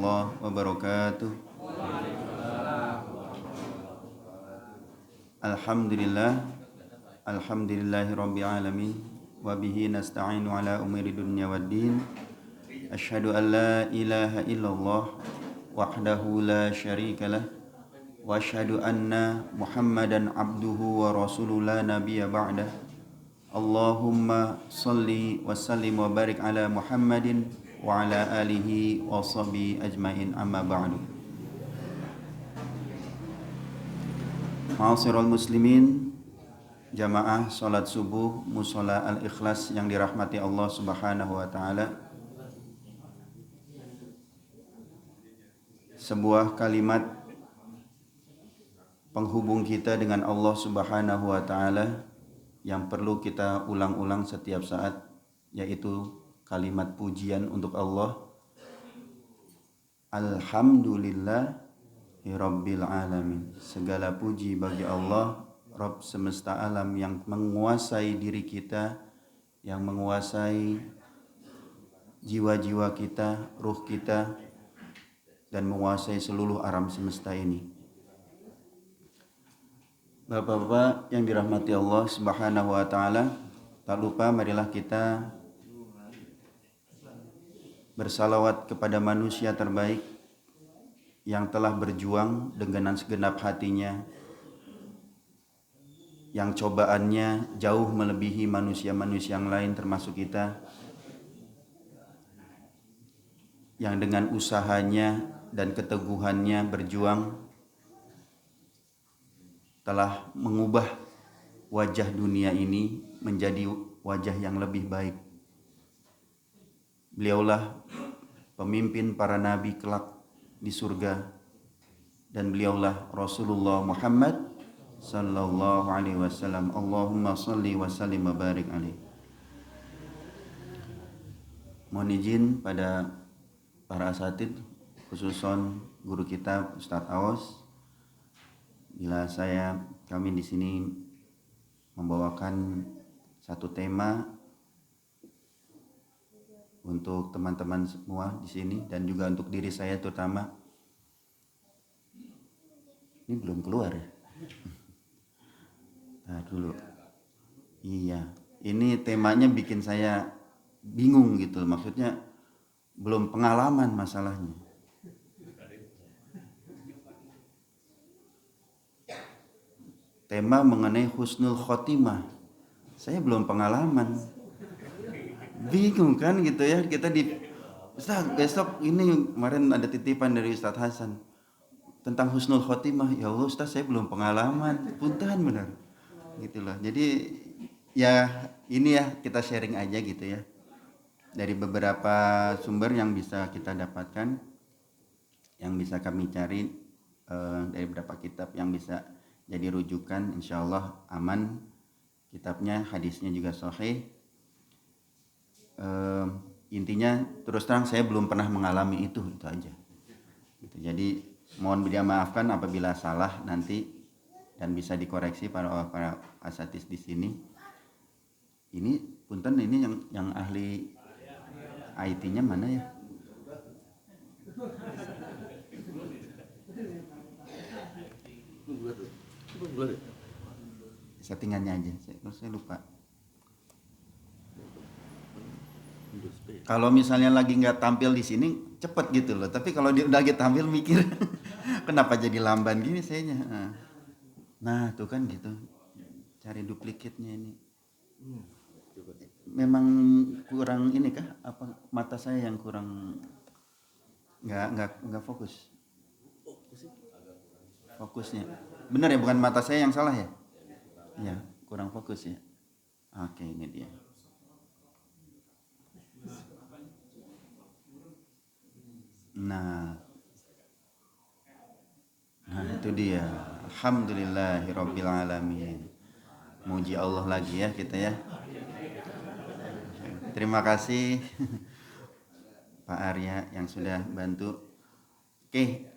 warahmatullahi wabarakatuh. Alhamdulillahirabbil alamin wa bihi nasta'inu ala umuri dunya waddin. Asyhadu an la ilaha illallah wahdahu la syarikalah wa asyhadu anna Muhammadan abduhu wa rasuluhu la nabiyya ba'dah. Allahumma salli wa sallim wa barik ala Muhammadin wa ala alihi wa sahbihi ajmain, amma ba'du. Ma'asyiral muslimin, jamaah salat subuh mushola Al-Ikhlas yang dirahmati Allah Subhanahu wa taala. Sebuah kalimat penghubung kita dengan Allah Subhanahu wa taala yang perlu kita ulang-ulang setiap saat, yaitu kalimat pujian untuk Allah. Alhamdulillahirabbil alamin. Segala puji bagi Allah, Rabb semesta alam, yang menguasai diri kita, yang menguasai jiwa-jiwa kita, ruh kita, dan menguasai seluruh alam semesta ini. Bapak-bapak yang dirahmati Allah Subhanahu wa taala, tak lupa marilah kita bersalawat kepada manusia terbaik yang telah berjuang dengan segenap hatinya, yang cobaannya jauh melebihi manusia-manusia yang lain termasuk kita, yang dengan usahanya dan keteguhannya berjuang telah mengubah wajah dunia ini menjadi wajah yang lebih baik. Beliaulah pemimpin para nabi kelak di surga, dan beliaulah Rasulullah Muhammad sallallahu alaihi wasallam. Allahumma salli wa sallim wa barik alaihi. Mohon izin pada para asatidz, khususon guru kita Ustadz Aos, bila kami di sini membawakan satu tema untuk teman-teman semua di sini dan juga untuk diri saya terutama. Ini belum keluar ya? Nah dulu. Iya, ini temanya bikin saya bingung gitu, maksudnya belum pengalaman masalahnya. Tema mengenai husnul khotimah. Saya belum pengalaman. Bingung kan gitu ya, kita Ustaz, besok ini kemarin ada titipan dari Ustaz Hasan tentang husnul khotimah. Ya Allah Ustaz, saya belum pengalaman. Punten benar. Gitulah. Jadi ya ini ya kita sharing aja gitu ya. Dari beberapa sumber yang bisa kita dapatkan, yang bisa kami cari dari beberapa kitab yang bisa jadi rujukan, insyaallah aman kitabnya, hadisnya juga sahih. Intinya terus terang saya belum pernah mengalami itu aja. Gitu. Jadi mohon dimaafkan apabila salah nanti dan bisa dikoreksi para asatidz di sini. Ini punten, ini yang ahli IT-nya mana ya? Settingannya aja, saya lupa. Kalau misalnya lagi nggak tampil di sini cepet gitu loh, tapi kalau dia udah lagi tampil mikir kenapa jadi lamban gini sayanya. Nah tuh kan gitu, cari duplikatnya ini. Memang kurang ini kah? Apa mata saya yang kurang nggak fokus? Fokusnya benar ya, bukan mata saya yang salah ya? Ya, kurang fokus ya. Oke, ini dia. Nah itu dia. Alhamdulillahirabbil alamin. Muji Allah lagi ya kita ya. Terima kasih Pak Arya yang sudah bantu. Oke.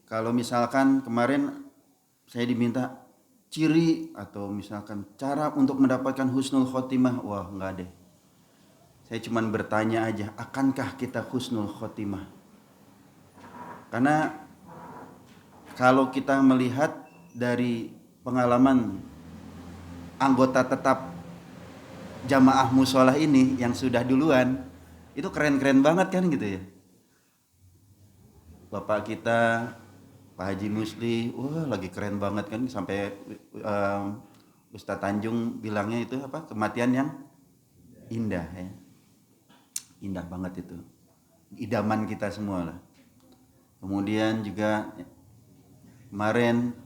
Kalau misalkan kemarin saya diminta ciri atau misalkan cara untuk mendapatkan husnul khotimah, wah enggak deh. Saya cuma bertanya aja, akankah kita husnul khotimah? Karena kalau kita melihat dari pengalaman anggota tetap jamaah musola ini yang sudah duluan, itu keren-keren banget kan gitu ya. Bapak kita Pak Haji Musli, wah lagi keren banget kan, sampai Ustadz Tanjung bilangnya itu apa, kematian yang indah ya. Indah banget itu. Idaman kita semua lah. Kemudian juga kemarin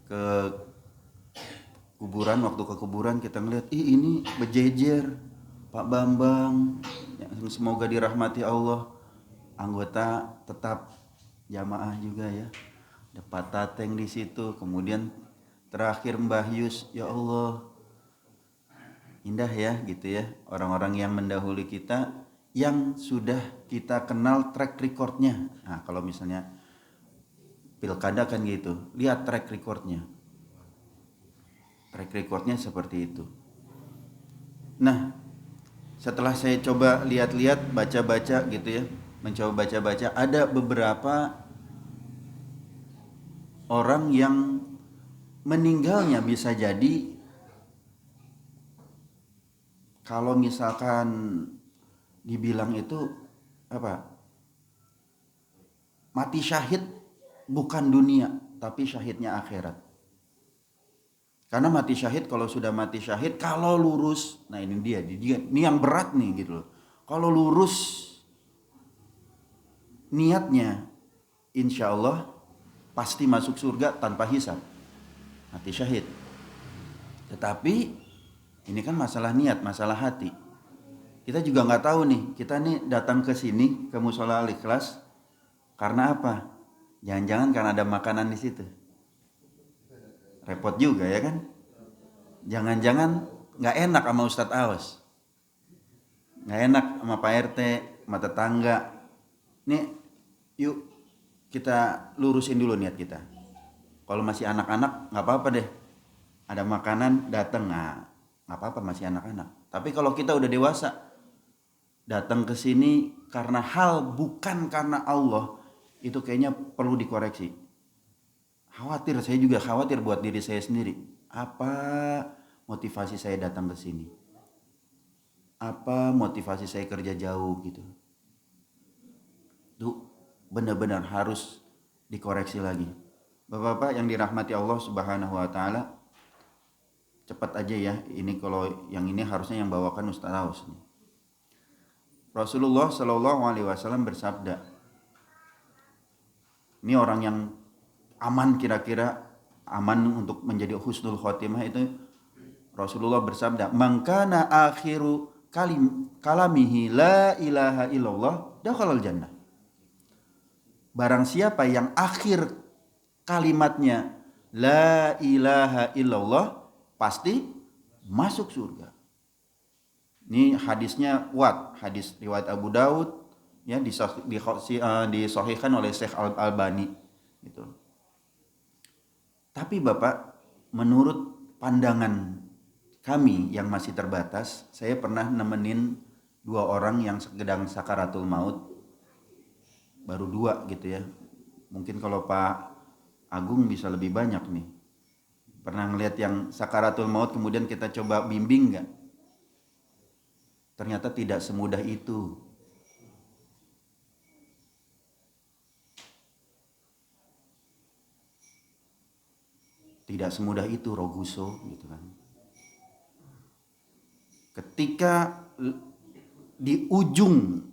ke kuburan, waktu ke kuburan kita ngeliat, ini berjejer Pak Bambang, yang semoga dirahmati Allah, anggota tetap jamaah juga ya. Ada Pak Tateng di situ, kemudian terakhir Mbah Yus, ya Allah, indah ya gitu ya, orang-orang yang mendahului kita yang sudah kita kenal track recordnya. Nah kalau misalnya pilkada kan gitu, lihat track recordnya seperti itu. Nah setelah saya coba lihat-lihat, baca-baca gitu ya, mencoba baca-baca, ada beberapa orang yang meninggalnya bisa jadi kalau misalkan dibilang itu apa, mati syahid bukan dunia tapi syahidnya akhirat. Karena mati syahid, kalau sudah mati syahid, kalau lurus, nah ini dia ini yang berat nih gitu loh. Kalau lurus niatnya, insya Allah pasti masuk surga tanpa hisab, mati syahid. Tetapi ini kan masalah niat, masalah hati. Kita juga nggak tahu nih, kita nih datang ke sini ke Musola Al-Ikhlas karena apa? Jangan-jangan karena ada makanan di situ. Repot juga ya kan? Jangan-jangan nggak enak sama Ustadz Aos, nggak enak sama Pak RT, sama tetangga. Nih, yuk kita lurusin dulu niat kita. Kalau masih anak-anak nggak apa-apa deh, ada makanan datang, nggak apa-apa masih anak-anak. Tapi kalau kita udah dewasa, datang ke sini karena hal bukan karena Allah, itu kayaknya perlu dikoreksi. Khawatir, saya juga khawatir buat diri saya sendiri. Apa motivasi saya datang ke sini? Apa motivasi saya kerja jauh gitu? Itu benar-benar harus dikoreksi lagi. Bapak-bapak yang dirahmati Allah Subhanahu wa taala, cepat aja ya. Ini kalau yang ini harusnya yang bawakan Ustaz Aus. Rasulullah Shallallahu alaihi wasallam bersabda. Ini orang yang aman, kira-kira aman untuk menjadi husnul khotimah itu, Rasulullah bersabda, "Man kana akhiru kalamihi la ilaha illallah dakhalal jannah." Barang siapa yang akhir kalimatnya la ilaha illallah, pasti masuk surga. Ini hadisnya kuat, hadis riwayat Abu Daud ya, disahihkan oleh Syekh Al-Albani gitu. Tapi Bapak, menurut pandangan kami yang masih terbatas, saya pernah nemenin 2 orang yang sedang sakaratul maut, baru 2 gitu ya. Mungkin kalau Pak Agung bisa lebih banyak nih. Pernah ngeliat yang sakaratul maut kemudian kita coba bimbing nggak? Ternyata tidak semudah itu. Tidak semudah itu, Roguso gitu kan. Ketika di ujung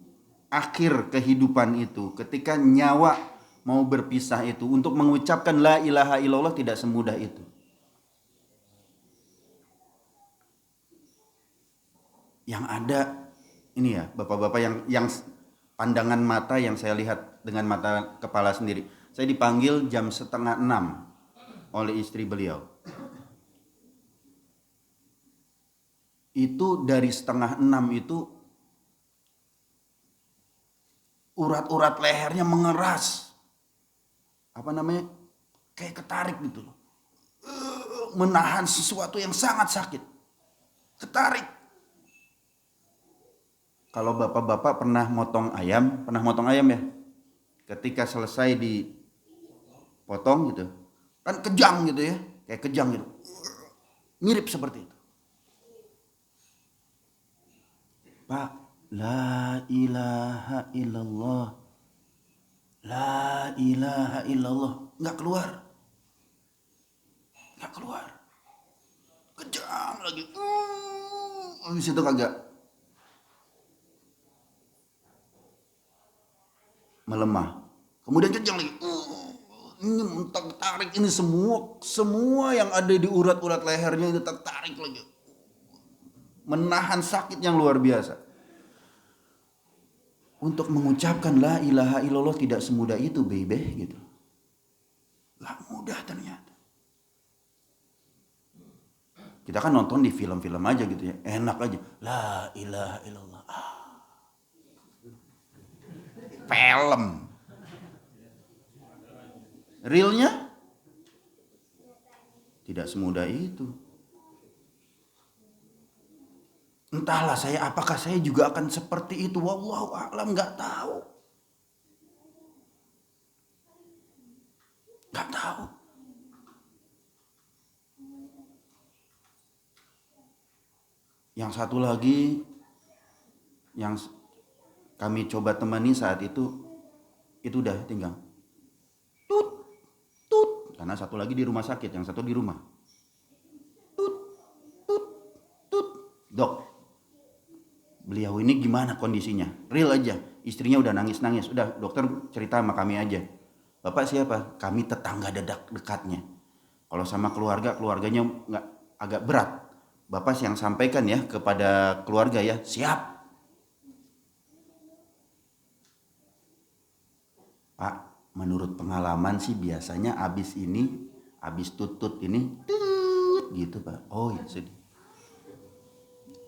akhir kehidupan itu, ketika nyawa mau berpisah itu, untuk mengucapkan la ilaha illallah tidak semudah itu. Yang ada ini ya, bapak-bapak yang pandangan mata yang saya lihat dengan mata kepala sendiri. Saya dipanggil jam 5:30 oleh istri beliau. Itu dari 5:30 itu urat-urat lehernya mengeras. Apa namanya? Kayak ketarik gitu loh. Menahan sesuatu yang sangat sakit. Ketarik. Kalau bapak-bapak pernah motong ayam ya? ketika selesai dipotong gitu, kan kejang gitu ya, kayak kejang gitu, mirip seperti itu. Pak, la ilaha illallah, la ilaha illallah, nggak keluar, kejang lagi, habis itu kagak melemah, kemudian kejang lagi, ini tertarik, ini semua yang ada di urat-urat lehernya itu tertarik lagi, menahan sakit yang luar biasa. Untuk mengucapkan la ilaha illallah tidak semudah itu, baby, gitu. Gak mudah ternyata. Kita kan nonton di film-film aja gitu ya, enak aja, la ilaha illallah. Film. Realnya tidak semudah itu. Entahlah apakah saya juga akan seperti itu, wallahu a'lam, nggak tahu. Yang satu lagi yang kami coba temani saat itu udah tinggal tut tut, karena satu lagi di rumah sakit, yang satu di rumah. Tut tut tut. Dok, beliau ini gimana kondisinya? Real aja, istrinya udah nangis-nangis. Udah, dokter cerita sama kami aja. Bapak siapa? Kami tetangga dekatnya. Kalau sama keluarganya nggak, agak berat. Bapak yang sampaikan ya kepada keluarga ya, siap. Pak, menurut pengalaman sih biasanya abis tutut ini, gitu Pak. Oh ya sedih.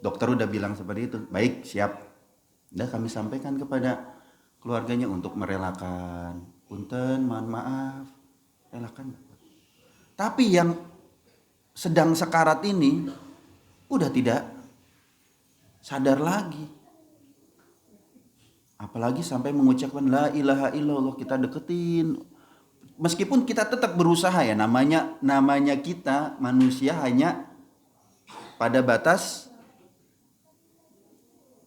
Dokter udah bilang seperti itu. Baik, siap. Udah kami sampaikan kepada keluarganya untuk merelakan. Punten, mohon maaf, relakan. Tapi yang sedang sekarat ini udah tidak sadar lagi. Apalagi sampai mengucapkan la ilaha illallah, kita deketin. Meskipun kita tetap berusaha ya, namanya kita manusia hanya pada batas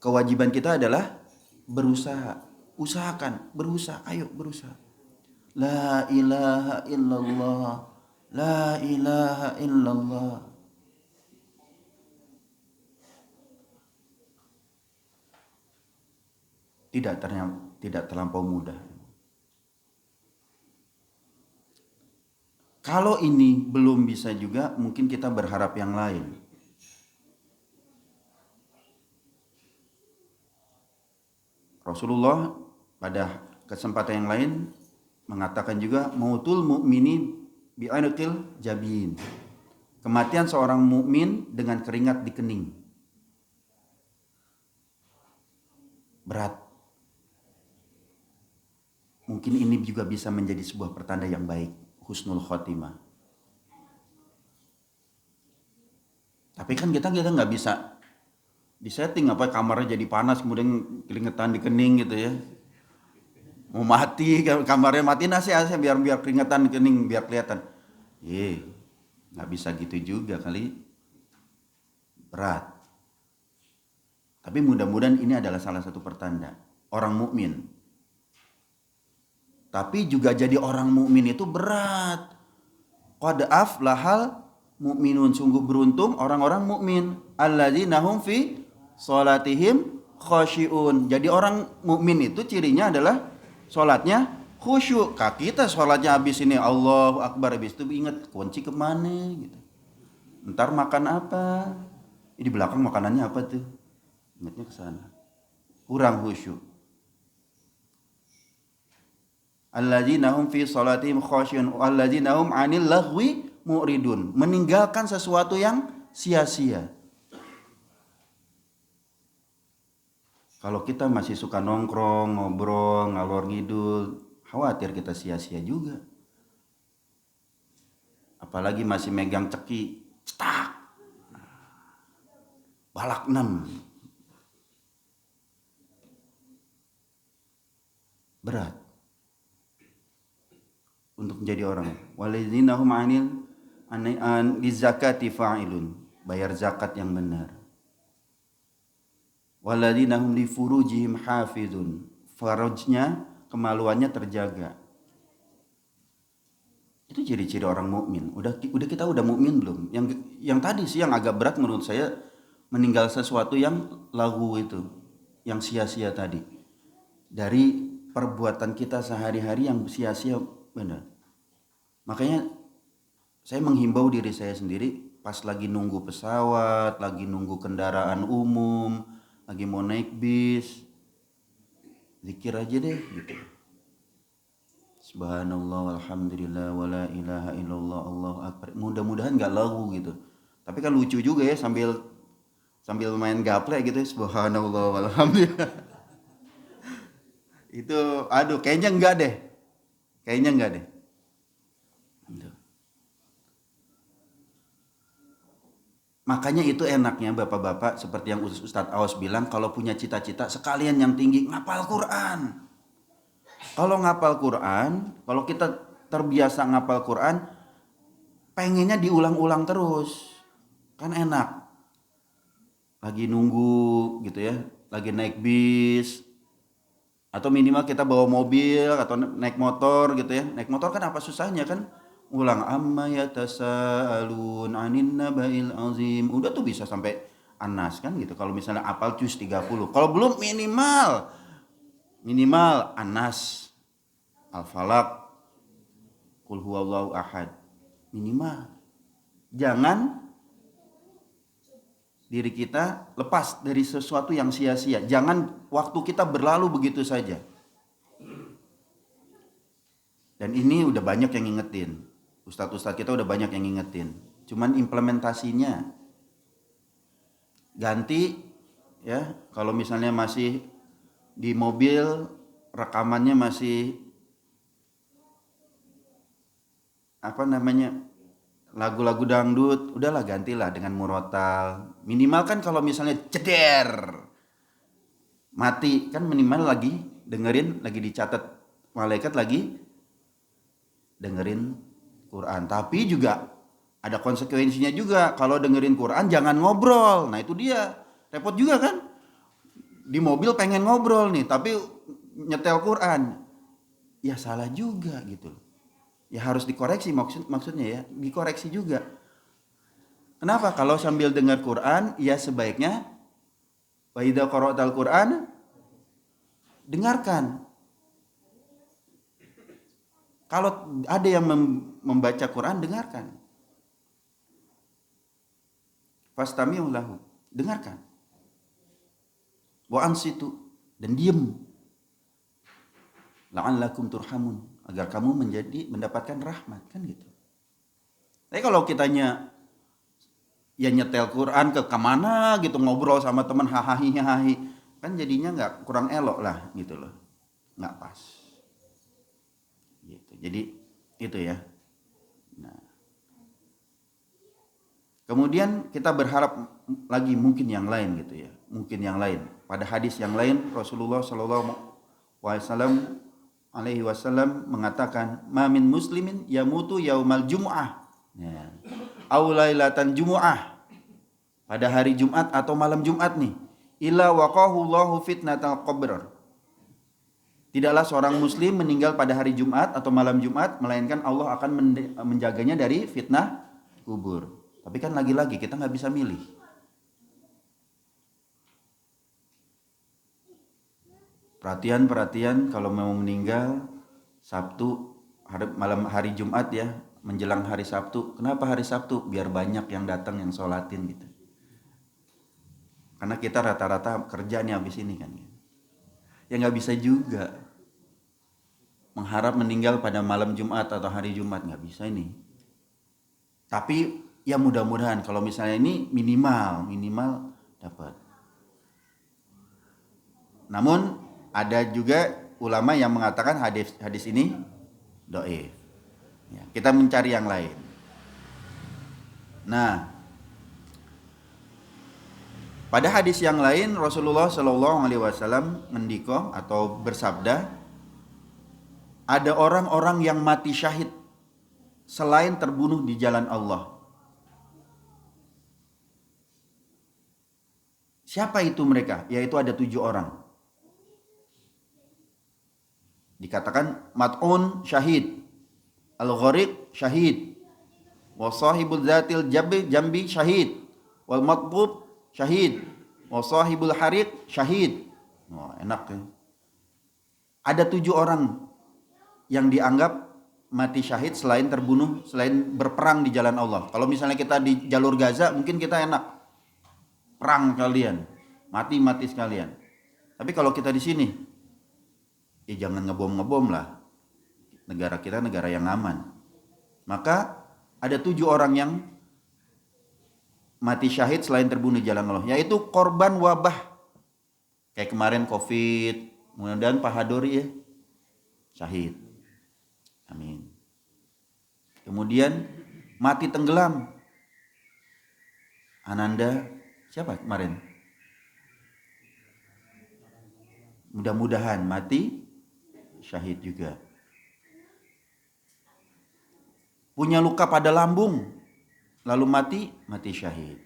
kewajiban kita adalah berusaha. Usahakan, ayo berusaha. La ilaha illallah, la ilaha illallah. Tidak terlampau mudah. Kalau ini belum bisa juga, mungkin kita berharap yang lain. Rasulullah pada kesempatan yang lain mengatakan juga, mautul mu'mini bi'anqil jabin. Kematian seorang mukmin dengan keringat di kening. Berat. Mungkin ini juga bisa menjadi sebuah pertanda yang baik, husnul khotimah. Tapi kan kita nggak bisa disetting apa kamarnya jadi panas kemudian keringetan di kening gitu ya. Mau mati, kamarnya mati nasi AC biar keringetan di kening biar kelihatan. Nggak bisa gitu juga kali. Berat. Tapi mudah-mudahan ini adalah salah satu pertanda orang mukmin. Tapi juga jadi orang mukmin itu berat. Qad aflahal mu'minun, sungguh beruntung orang-orang mukmin. Alladzina hum fi sholatihim khasyi'un. Jadi orang mukmin itu cirinya adalah sholatnya khusyuk. Kita sholatnya habis ini Allahu Akbar, habis itu ingat kunci kemana gitu. Ntar makan apa? Di belakang makanannya apa tuh? Ingatnya ke sana. Kurang khusyuk. Alladzina hum fi sholatihim khasyi'un alladzina hum 'anil laghwi mu'ridun. Meninggalkan sesuatu yang sia-sia. Kalau kita masih suka nongkrong, ngobrol, ngalor ngidul, khawatir kita sia-sia juga. Apalagi masih megang ceki, cetak, balak 6. Berat. untuk menjadi orang. Walladzina hum an lizakati fa'ilun, bayar zakat yang benar. Walladzina hum li furujihim hafizun, farajnya, kemaluannya terjaga. Itu ciri-ciri orang mukmin. Udah kita udah mukmin belum? Yang tadi sih yang agak berat menurut saya, meninggal sesuatu yang lagu itu, yang sia-sia tadi. Dari perbuatan kita sehari-hari yang sia-sia, benar. Makanya saya menghimbau diri saya sendiri pas lagi nunggu pesawat, lagi nunggu kendaraan umum, lagi mau naik bis, zikir aja deh gitu. Subhanallah, alhamdulillah, wala ilaha illallah, Allahu akbar. Mudah-mudahan gak lagu gitu. Tapi kan lucu juga ya sambil main gaple gitu ya. Subhanallah, alhamdulillah. Itu aduh kayaknya enggak deh. Kayaknya enggak deh. Makanya itu enaknya bapak-bapak seperti yang Ustadz Awas bilang, kalau punya cita-cita sekalian yang tinggi ngapal Quran. Kalau ngapal Quran, kalau kita terbiasa ngapal Quran, pengennya diulang-ulang terus. Kan enak. Lagi nunggu gitu ya, lagi naik bis, atau minimal kita bawa mobil atau naik motor gitu ya. Naik motor kan apa susahnya kan? Ulang amma yatasaalun anin nabail azim. Udah tuh bisa sampai Anas kan gitu. Kalau misalnya apal juz 30. Kalau belum minimal Anas, Al-Falaq, Qul huwallahu ahad. Minimal. Jangan diri kita lepas dari sesuatu yang sia-sia. Jangan waktu kita berlalu begitu saja. Dan ini udah banyak yang ngingetin. Ustadz-ustadz kita udah banyak yang ngingetin. Cuman implementasinya ganti ya. Kalau misalnya masih di mobil rekamannya masih lagu-lagu dangdut, udahlah gantilah dengan murotal. Minimal kan kalau misalnya ceder mati kan minimal lagi dengerin, lagi dicatat malaikat lagi dengerin Quran. Tapi juga ada konsekuensinya juga. Kalau dengerin Quran jangan ngobrol. Nah itu dia, repot juga kan. Di mobil pengen ngobrol nih, tapi nyetel Quran. Ya salah juga gitu. Ya harus dikoreksi maksudnya ya, dikoreksi juga. Kenapa? Kalau sambil dengar Quran, ya sebaiknya wa idza qara'tal Quran dengarkan. Kalau ada yang membaca Quran, dengarkan. Fastami'u lahu, dengarkan. Wa ansitu, dan diem. La'allakum turhamun, agar kamu mendapatkan rahmat, kan gitu. Tapi kalau kitanya ya nyetel Quran ke kemana gitu, ngobrol sama teman hahaha, kan jadinya nggak, kurang elok lah gitu loh, nggak pas. Gitu. Jadi itu ya. Nah, kemudian kita berharap lagi mungkin yang lain gitu ya, mungkin yang lain. Pada hadis yang lain Rasulullah Alaihi Wasallam mengatakan, "Ma min muslimin yamutu yaumal jumu'ah." Ya. Aw lailatan jumu'ah. Pada hari Jumat atau malam Jumat nih, illa waqahu Allahu fitnatal qabr. Tidaklah seorang muslim meninggal pada hari Jumat atau malam Jumat, melainkan Allah akan menjaganya dari fitnah kubur. Tapi kan lagi-lagi kita nggak bisa milih. Perhatian kalau mau meninggal Sabtu, malam hari Jumat ya, menjelang hari Sabtu. Kenapa hari Sabtu? Biar banyak yang datang yang sholatin gitu. Karena kita rata-rata kerja nih habis ini kan. Ya nggak bisa juga mengharap meninggal pada malam Jumat atau hari Jumat, nggak bisa ini. Tapi ya mudah-mudahan kalau misalnya ini minimal dapat. Namun ada juga ulama yang mengatakan hadis ini dhaif. Ya, kita mencari yang lain. Nah, pada hadis yang lain Rasulullah Shallallahu Alaihi Wasallam mendiko atau bersabda, Ada orang-orang yang mati syahid selain terbunuh di jalan Allah. Siapa itu mereka? Yaitu ada 7 orang. Dikatakan mat'un syahid, al-ghariq syahid, wa sahibul zatil jambi syahid, wal matbub syahid, wa sahibul hariq syahid. Oh, enak ya. Ada 7 orang yang dianggap mati syahid selain terbunuh, selain berperang di jalan Allah. Kalau misalnya kita di jalur Gaza, mungkin kita enak, perang kalian, mati sekalian. Tapi kalau kita di sini, ya jangan ngebom lah. Negara kita negara yang aman. Maka ada 7 orang yang mati syahid selain terbunuh di jalan Allah, yaitu korban wabah. Kayak kemarin COVID, mudah-mudahan Pak Hadori ya syahid. Amin. Kemudian mati tenggelam. Ananda siapa kemarin? Mudah-mudahan mati syahid juga. Punya luka pada lambung lalu mati syahid.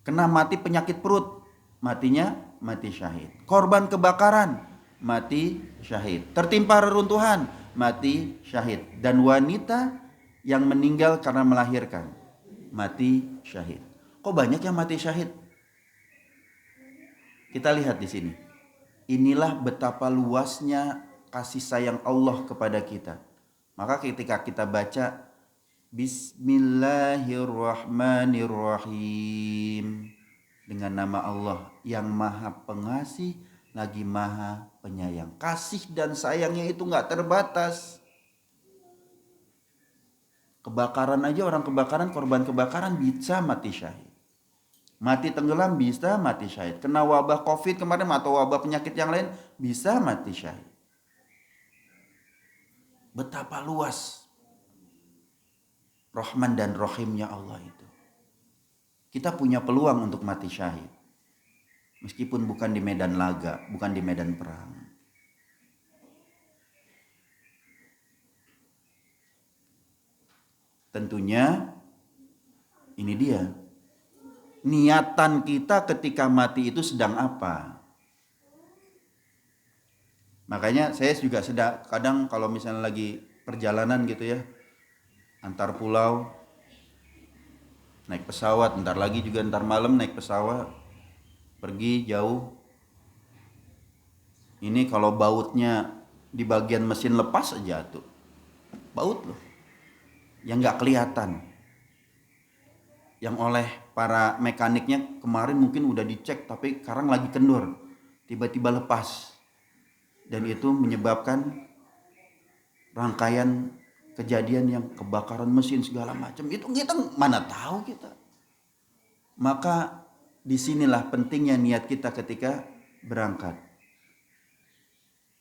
Kena mati penyakit perut, matinya mati syahid. Korban kebakaran, mati syahid. Tertimpa reruntuhan, mati syahid. Dan wanita yang meninggal karena melahirkan, mati syahid. Kok banyak yang mati syahid? Kita lihat di sini. Inilah betapa luasnya kasih sayang Allah kepada kita. Maka ketika kita baca Bismillahirrahmanirrahim, dengan nama Allah yang maha pengasih lagi maha penyayang. Kasih dan sayangnya itu gak terbatas. Kebakaran aja, orang kebakaran, korban kebakaran bisa mati syahid. Mati tenggelam bisa mati syahid. Kena wabah COVID kemarin atau wabah penyakit yang lain bisa mati syahid. Betapa luas Rahman dan Rahimnya Allah itu. Kita punya peluang untuk mati syahid. Meskipun bukan di medan laga, bukan di medan perang. Tentunya ini dia. Niatan kita ketika mati itu sedang apa? Makanya saya juga kadang kalau misalnya lagi perjalanan gitu ya, antar pulau, naik pesawat, ntar lagi juga ntar malam naik pesawat, pergi jauh. Ini kalau bautnya di bagian mesin lepas aja tuh, baut loh, yang nggak kelihatan. Yang oleh para mekaniknya kemarin mungkin udah dicek tapi sekarang lagi kendor, tiba-tiba lepas, dan itu menyebabkan rangkaian kejadian yang kebakaran mesin segala macam. Itu kita mana tahu kita. Maka disinilah pentingnya niat kita ketika berangkat.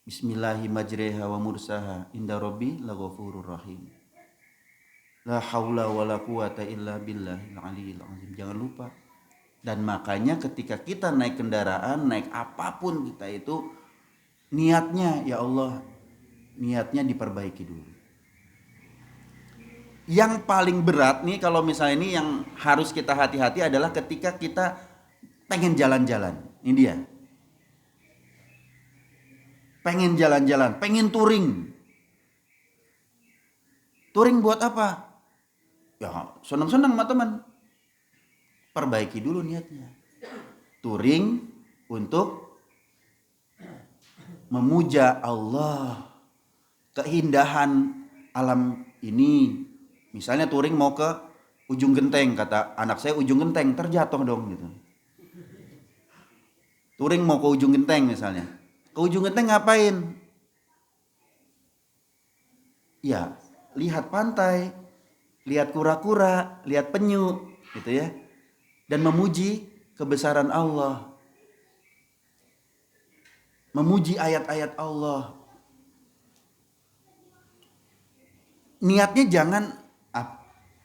Bismillahirrahmanirrahim wa mursaha inda rabbi laghafurur rahim. La haula wala quwata illa billahil aliyil azim. Jangan lupa. Dan makanya ketika kita naik kendaraan, naik apapun kita itu, niatnya ya Allah, niatnya diperbaiki dulu. Yang paling berat nih kalau misalnya ini yang harus kita hati-hati adalah ketika kita pengen jalan-jalan. Ini dia. Pengen jalan-jalan, pengen touring. Touring buat apa? Ya senang-senang sama teman. Perbaiki dulu niatnya. Touring untuk memuja Allah, keindahan alam ini. Misalnya touring mau ke Ujung Genteng, kata anak saya Ujung Genteng, terjatuh dong gitu. Touring mau ke Ujung Genteng misalnya. Ke Ujung Genteng ngapain? Ya, lihat pantai, lihat kura-kura, lihat penyu gitu ya. Dan memuji kebesaran Allah. Memuji ayat-ayat Allah. Niatnya jangan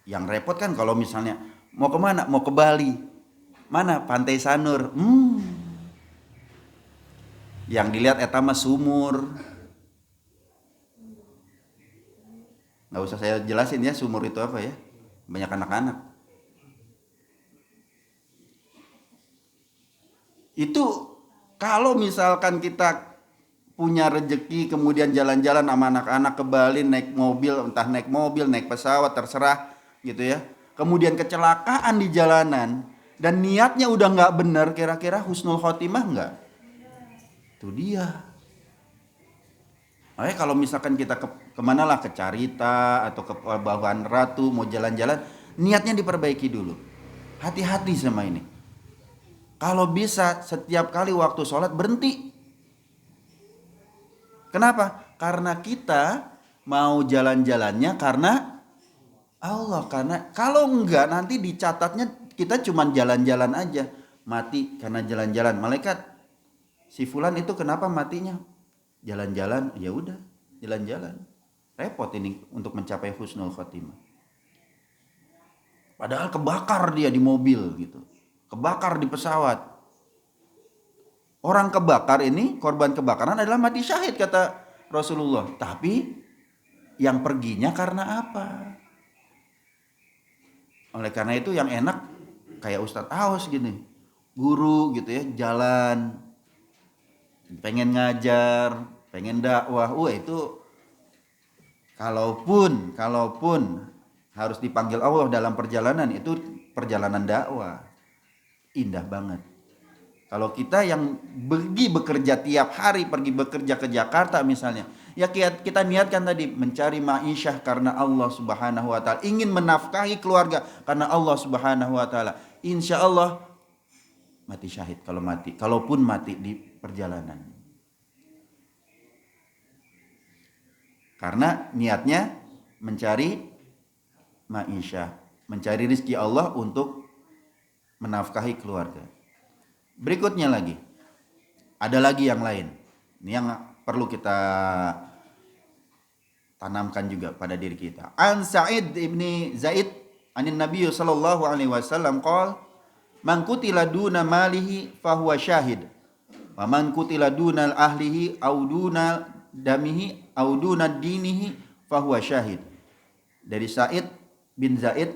yang repot kan kalau misalnya mau kemana? Mau ke Bali. Mana? Pantai Sanur. Yang dilihat etama sumur. Nggak usah saya jelasin ya sumur itu apa ya. Banyak anak-anak. Itu kalau misalkan kita punya rejeki kemudian jalan-jalan sama anak-anak ke Bali naik mobil, entah naik mobil, naik pesawat, terserah gitu ya. Kemudian kecelakaan di jalanan dan niatnya udah nggak benar, kira-kira husnul khotimah nggak? Itu dia. Makanya kalau misalkan kita kemana lah, ke Carita atau ke Pelabuhan Ratu mau jalan-jalan, niatnya diperbaiki dulu. Hati-hati sama ini. Kalau bisa setiap kali waktu sholat berhenti. Kenapa? Karena kita mau jalan-jalannya karena Allah. Karena kalau enggak nanti dicatatnya kita cuma jalan-jalan aja. Mati karena jalan-jalan. Malaikat, si fulan itu kenapa matinya? Jalan-jalan, ya udah, jalan-jalan. Repot ini untuk mencapai husnul khotimah. Padahal kebakar dia di mobil gitu. Kebakar di pesawat. Orang kebakar ini, korban kebakaran adalah mati syahid kata Rasulullah. Tapi yang perginya karena apa? Oleh karena itu yang enak kayak Ustadz Aos gini. Guru gitu ya, jalan. Pengen ngajar, pengen dakwah. Itu kalaupun harus dipanggil Allah dalam perjalanan, itu perjalanan dakwah. Indah banget. Kalau kita yang pergi bekerja tiap hari, pergi bekerja ke Jakarta misalnya, ya kita niatkan tadi mencari ma'isyah karena Allah Subhanahu wa taala, ingin menafkahi keluarga karena Allah Subhanahu wa taala. Insya Allah mati syahid kalaupun mati di perjalanan. Karena niatnya mencari ma'isyah, mencari rizki Allah untuk menafkahi keluarga. Berikutnya lagi, ada lagi yang lain. Ini yang perlu kita tanamkan juga pada diri kita. An Sa'id ibni Zaid anin Nabi sallallahu alaihi wasallam qala man qutila duna malihi fahuwa syahid wa man qutila duna ahlihi au duna damihi au duna dinihi fahuwa syahid. Dari Sa'id bin Zaid,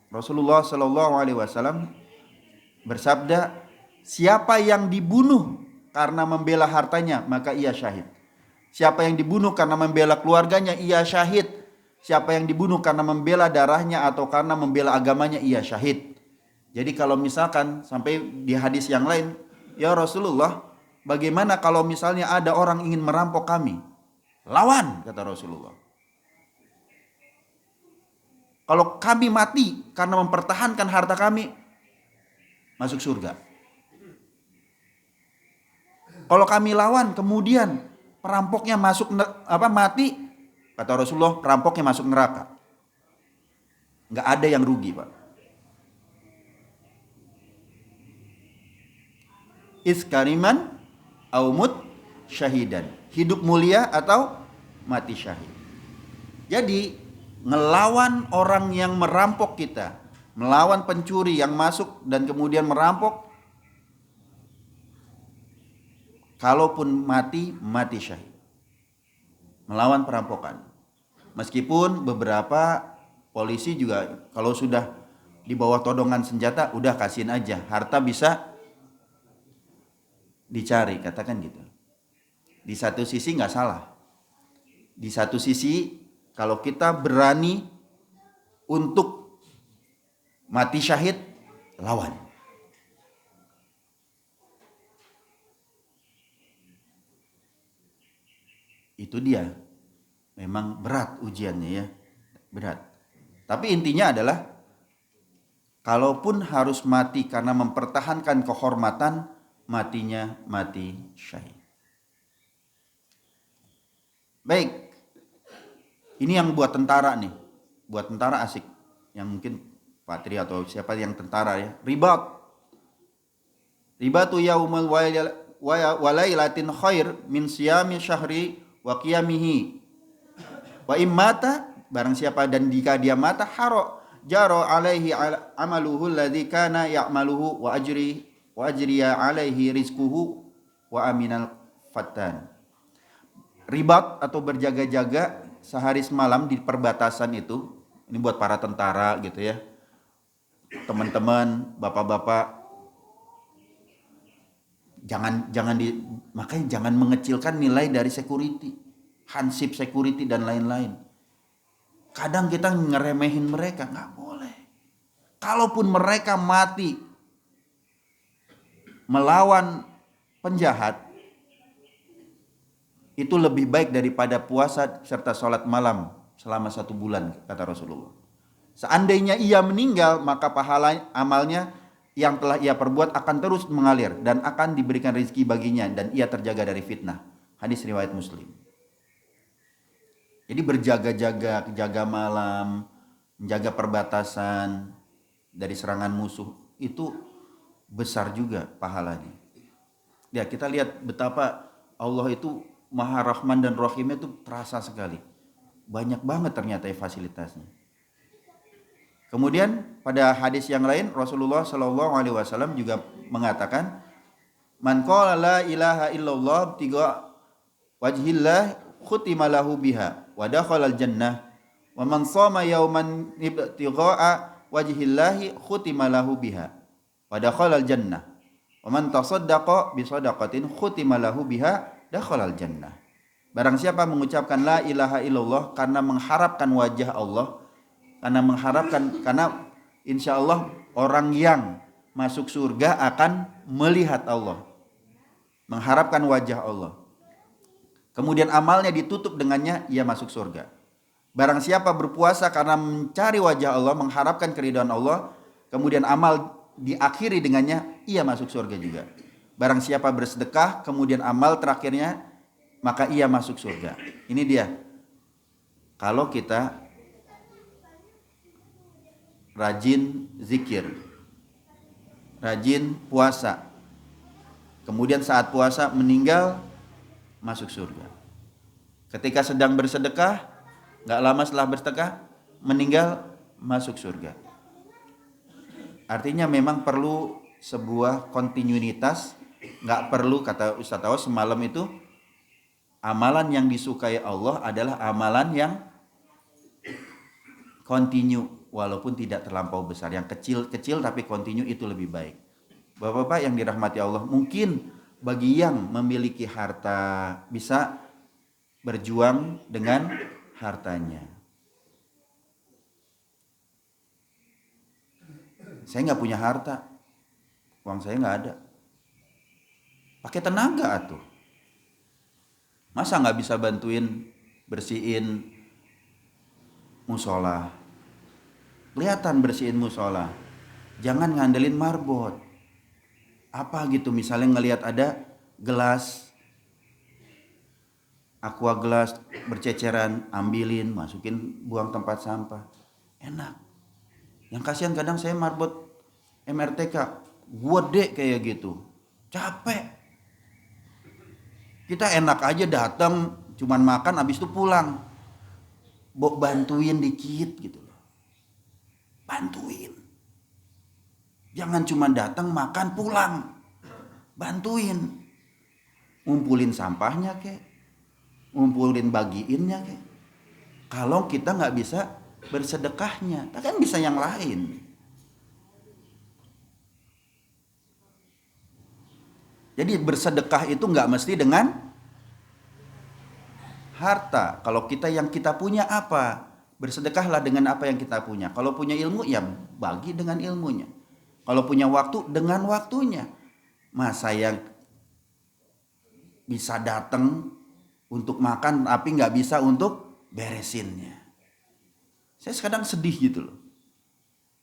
Rasulullah sallallahu alaihi wasallam bersabda, siapa yang dibunuh karena membela hartanya, maka ia syahid. Siapa yang dibunuh karena membela keluarganya, ia syahid. Siapa yang dibunuh karena membela darahnya atau karena membela agamanya, ia syahid. Jadi kalau misalkan sampai di hadis yang lain, ya Rasulullah, bagaimana kalau misalnya ada orang ingin merampok kami? Lawan, kata Rasulullah. Kalau kami mati karena mempertahankan harta kami, masuk surga. Kalau kami lawan kemudian perampoknya mati, kata Rasulullah, perampoknya masuk neraka. Nggak ada yang rugi, Pak. Iskariman aumut syahidan. Hidup mulia atau mati syahid. Jadi ngelawan orang yang merampok kita, melawan pencuri yang masuk dan kemudian merampok, kalaupun mati syahid. Melawan perampokan. Meskipun beberapa polisi juga kalau sudah di bawah todongan senjata, udah kasihin aja. Harta bisa dicari, katakan gitu. Di satu sisi nggak salah. Di satu sisi kalau kita berani untuk mati syahid, lawan. Itu dia. Memang berat ujiannya ya. Berat. Tapi intinya adalah kalaupun harus mati karena mempertahankan kehormatan, matinya mati syahid. Baik. Ini yang buat tentara nih. Buat tentara asik. Yang mungkin Pak Tri atau siapa yang tentara ya. Ribatu yaumul walailatin khair min siyami syahri wa qiyamihi. Wa immata, barang siapa dan jika dia mata, jaro alaihi amaluhu alladhi kana ya'maluhu wa ajriya alaihi rizquhu wa aminal fattan. ribat atau berjaga-jaga sehari semalam di perbatasan itu. Ini buat para tentara gitu ya. Teman-teman, bapak-bapak, makanya jangan mengecilkan nilai dari security, hansip security dan lain-lain. Kadang kita ngeremehin mereka, nggak boleh. Kalaupun mereka mati melawan penjahat, itu lebih baik daripada puasa serta sholat malam selama 1 bulan, kata Rasulullah. Seandainya ia meninggal, maka pahala amalnya yang telah ia perbuat akan terus mengalir dan akan diberikan rezeki baginya dan ia terjaga dari fitnah. Hadis riwayat Muslim. Jadi berjaga-jaga, jaga malam, menjaga perbatasan dari serangan musuh, itu besar juga pahalanya. Ya, kita lihat betapa Allah itu Maha Rahman dan Rahimnya itu terasa sekali. Banyak banget ternyata fasilitasnya. Kemudian pada hadis yang lain Rasulullah Shallallahu Alaihi Wasallam juga mengatakan, man qala la ilaha illallah tiga wajhillah khutima lahu biha wa dakhalal jannah wa man shoma yauman ibtigha'a wajhillahi khutima lahu biha wa dakhalal jannah wa man tasaddaqa bi shadaqatin khutima lahu biha dakhalal jannah. Barang siapa mengucapkan la ilaha illallah karena mengharapkan wajah Allah, karena insya Allah orang yang masuk surga akan melihat Allah, mengharapkan wajah Allah. Kemudian amalnya ditutup dengannya, ia masuk surga. Barang siapa berpuasa karena mencari wajah Allah, mengharapkan keridhaan Allah, kemudian amal diakhiri dengannya, ia masuk surga juga. Barang siapa bersedekah, kemudian amal terakhirnya, maka ia masuk surga. Ini dia. Kalau kita rajin zikir, rajin puasa, kemudian saat puasa meninggal, masuk surga. Ketika sedang bersedekah, gak lama setelah bersedekah, meninggal, masuk surga. Artinya memang perlu sebuah kontinuitas, gak perlu, kata Ustaz Awas semalam itu, amalan yang disukai Allah adalah amalan yang kontinu, walaupun tidak terlampau besar. Yang kecil-kecil tapi kontinu itu lebih baik. Bapak-bapak yang dirahmati Allah, mungkin bagi yang memiliki harta bisa berjuang dengan hartanya. Saya nggak punya harta, uang saya nggak ada. Pakai tenaga atuh. Masa nggak bisa bantuin bersihin musola? Kelihatan bersihin musola. Jangan ngandelin marbot. Apa gitu, misalnya ngelihat ada gelas, aqua gelas berceceran, ambilin, masukin, buang tempat sampah. Enak. Yang kasihan kadang saya marbot MRTK, gede kayak gitu. Capek. Kita enak aja datang, cuman makan, habis itu pulang. Bantuin dikit gitu. Bantuin. Jangan cuma datang, makan, pulang. Bantuin. Ngumpulin sampahnya kek. Ngumpulin bagiinnya kek. Kalau kita gak bisa bersedekahnya, kan bisa yang lain. Jadi bersedekah itu gak mesti dengan harta. Kalau yang kita punya apa? Bersedekahlah dengan apa yang kita punya. Kalau punya ilmu, ya bagi dengan ilmunya. Kalau punya waktu, dengan waktunya. Masa yang bisa datang untuk makan, tapi nggak bisa untuk beresinnya. Saya kadang sedih gitu loh.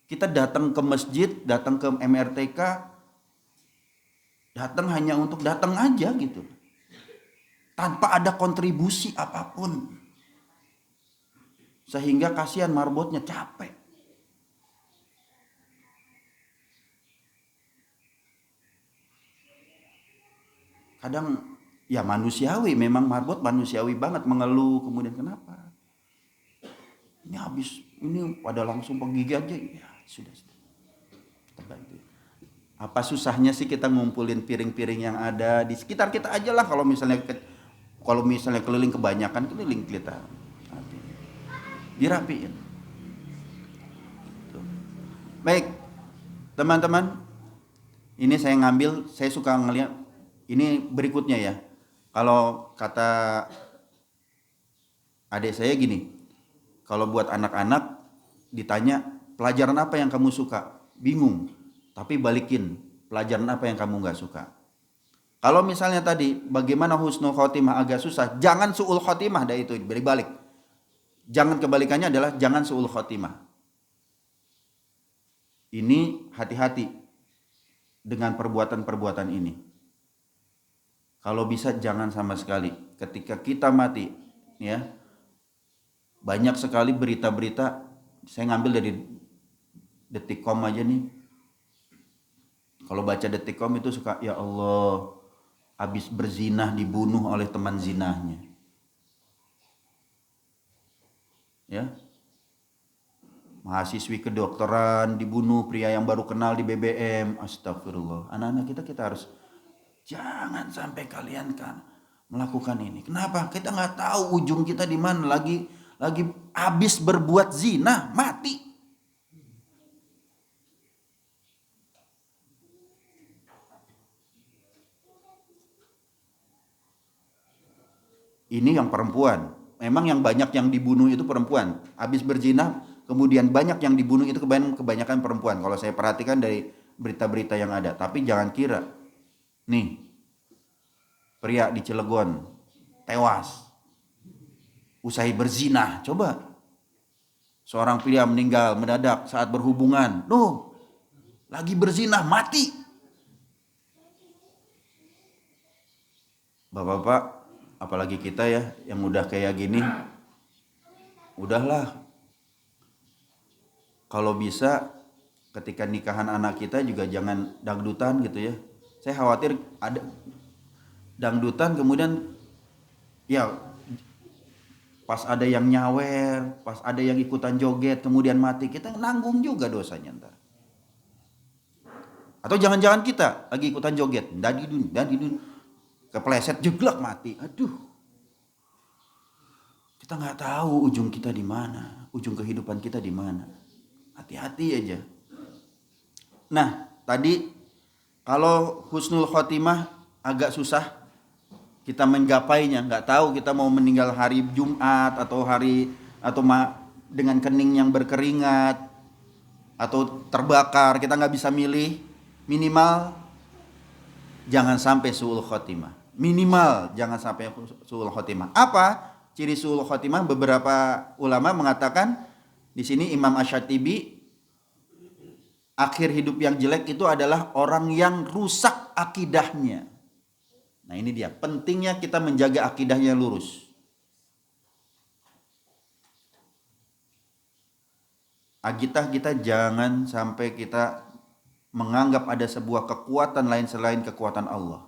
Kita datang ke masjid, datang ke MRTK, datang hanya untuk datang aja gitu. Tanpa ada kontribusi apapun. Sehingga kasihan marbotnya capek. Kadang ya manusiawi, memang marbot manusiawi banget, mengeluh, kemudian kenapa? Ini habis, ini pada langsung penggigi aja. Ya sudah. Kita bantu. Apa susahnya sih kita ngumpulin piring-piring yang ada di sekitar kita aja lah. Kalau misalnya Kalau misalnya keliling kebanyakan, keliling kita. Dirapiin. Baik, teman-teman, ini saya ngambil, saya suka ngeliat, ini berikutnya ya. Kalau kata adik saya gini, kalau buat anak-anak ditanya pelajaran apa yang kamu suka, bingung, tapi balikin pelajaran apa yang kamu nggak suka. Kalau misalnya tadi bagaimana husnul khotimah agak susah, jangan su'ul khotimah, dah itu berbalik. Jangan, kebalikannya adalah jangan su'ul khotimah. Ini hati-hati dengan perbuatan-perbuatan ini. Kalau bisa jangan sama sekali. Ketika kita mati, ya, banyak sekali berita-berita, saya ngambil dari Detikcom aja nih. Kalau baca Detikcom itu suka, ya Allah, habis berzinah dibunuh oleh teman zinahnya. Ya. Mahasiswi kedokteran dibunuh, pria yang baru kenal di BBM. Astagfirullah. Anak-anak kita harus jangan sampai kalian kan melakukan ini. Kenapa? Kita nggak tahu ujung kita di mana. Lagi habis berbuat zina, mati. Ini yang perempuan. Memang yang banyak yang dibunuh itu perempuan. Habis berzina, kemudian banyak yang dibunuh itu kebanyakan perempuan. Kalau saya perhatikan dari berita-berita yang ada. Tapi jangan kira, nih, pria di Cilegon tewas usai berzina. Coba, seorang pria meninggal mendadak saat berhubungan. Loh, lagi berzina, mati. Bapak-bapak, apalagi kita ya yang udah kayak gini, udahlah. Kalau bisa ketika nikahan anak kita juga jangan dangdutan gitu ya. Saya khawatir ada dangdutan kemudian ya pas ada yang nyawer, pas ada yang ikutan joget kemudian mati, kita nanggung juga dosanya ntar. Atau jangan-jangan kita lagi ikutan joget, dadidun, kepleset jeglak mati. Aduh. Kita nggak tahu ujung kita di mana, ujung kehidupan kita di mana. Hati-hati aja. Nah, tadi kalau husnul khotimah agak susah kita menggapainya, nggak tahu kita mau meninggal hari Jumat atau dengan kening yang berkeringat atau terbakar, kita nggak bisa milih. Minimal jangan sampai su'ul khotimah. Minimal jangan sampai su'ul khotimah. Apa ciri su'ul khotimah? Beberapa ulama mengatakan di sini, Imam Asy-Syatibi, akhir hidup yang jelek itu adalah orang yang rusak akidahnya. Nah ini dia, pentingnya kita menjaga akidahnya lurus. Kita jangan sampai kita menganggap ada sebuah kekuatan lain selain kekuatan Allah.